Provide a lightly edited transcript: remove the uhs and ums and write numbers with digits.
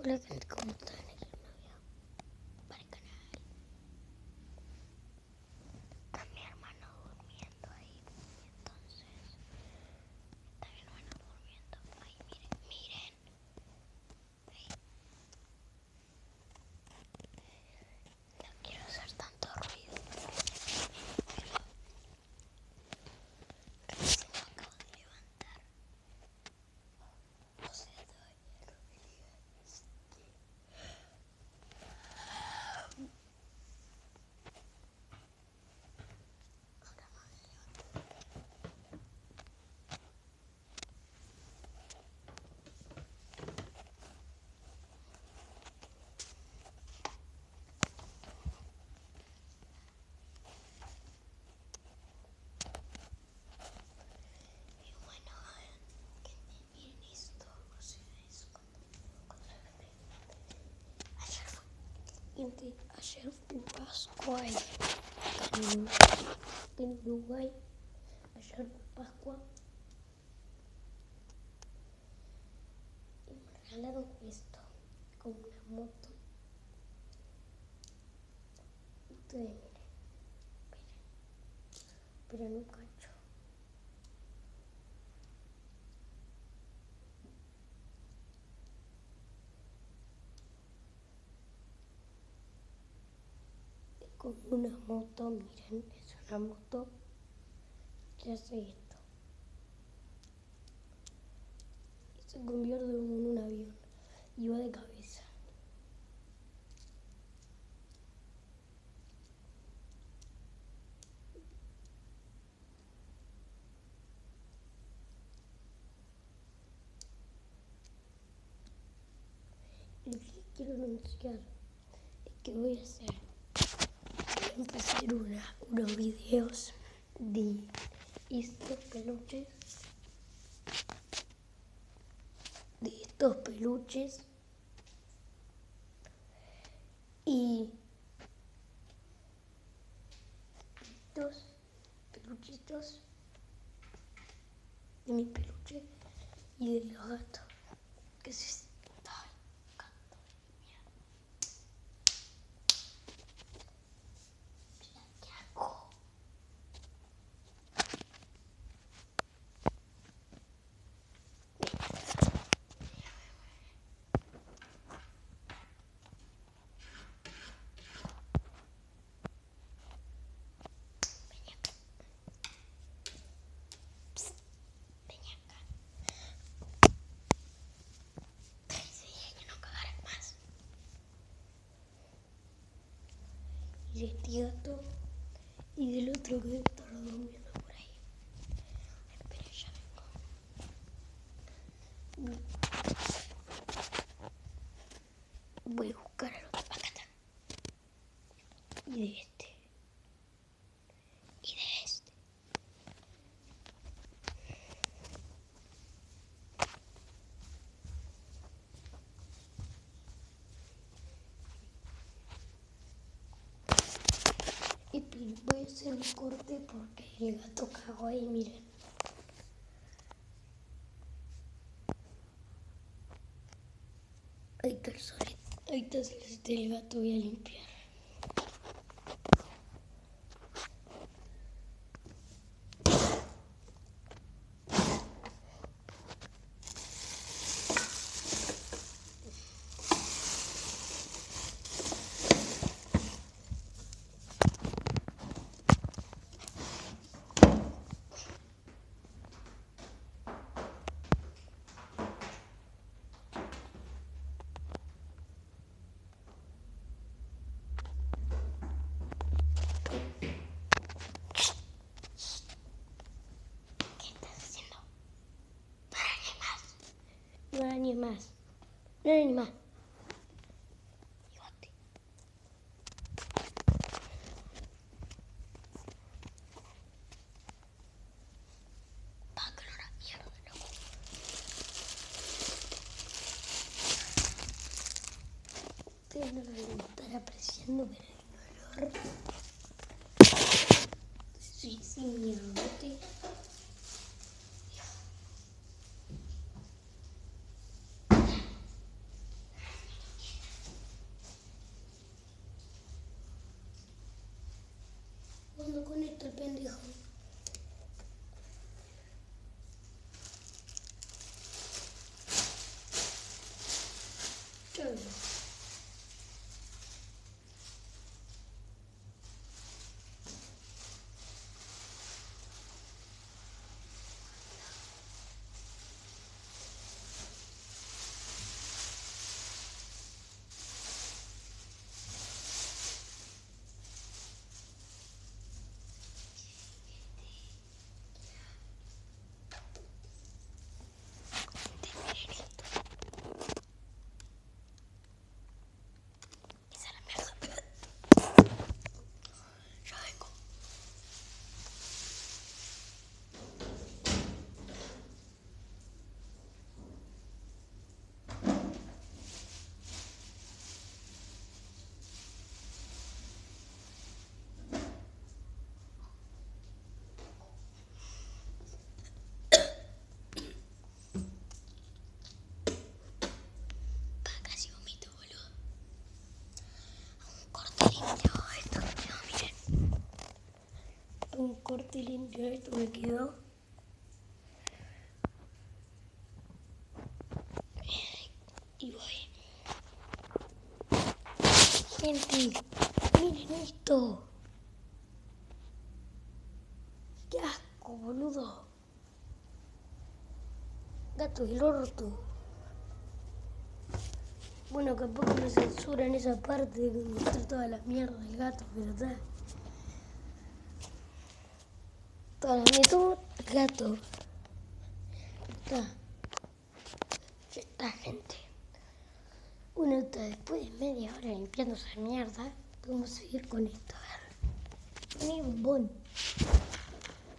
Hola gente, ¿cómo están? Aquí un nuevo video para el canal. Está mi hermano durmiendo ahí. Entonces, está mi hermano durmiendo. Ahí, miren. Ahí. No quiero hacer tanto ruido. Pero recién me acabo de levantar. O sea, todavía no me levanté. Ahora me voy a levantar. Y bueno, miren esto. O sea, eso ayer fue Pascua ahí en Uruguay. Ayer fue Pascua. Y me regalaron esto, como una moto. Ustedes miren, pero en un cacho. Es como una moto, miren, es una moto que hace esto. Y se convierte en un avión y va de cabeza. Lo que les quiero anunciar es que voy a empezar unos videos de estos peluches. Y estos peluchitos de mi peluche y de los gatos que se están tocando. Mira qué hago. Y de este gato y del otro que está durmiendo por ahí. Espera, ya vengo. Voy a buscar al otro. Acá está. Y de este. Y de este. Y voy a hacer un corte porque el gato cagó ahí, miren. Ahí está el solito. Ahí está el gato, voy a limpiar. No era ni más. No era ni más. Bigote. Pa, que olor a mierda, loco. Ustedes no lo deben estar apreciando, pero el olor. Sí, mi bigote. el pendejo. Chau. Un corte limpio, esto me quedó. Y voy. Gente, miren esto. Qué asco, boludo. Gato del orto. Bueno, capaz que me censuran esa parte de mostrar toda la mierda del gato, pero está. Toda la mierda del gato. Está. Ya está, gente. Bueno, después de media hora limpiando esa mierda, podemos seguir con esto. A ver. Poné bombón.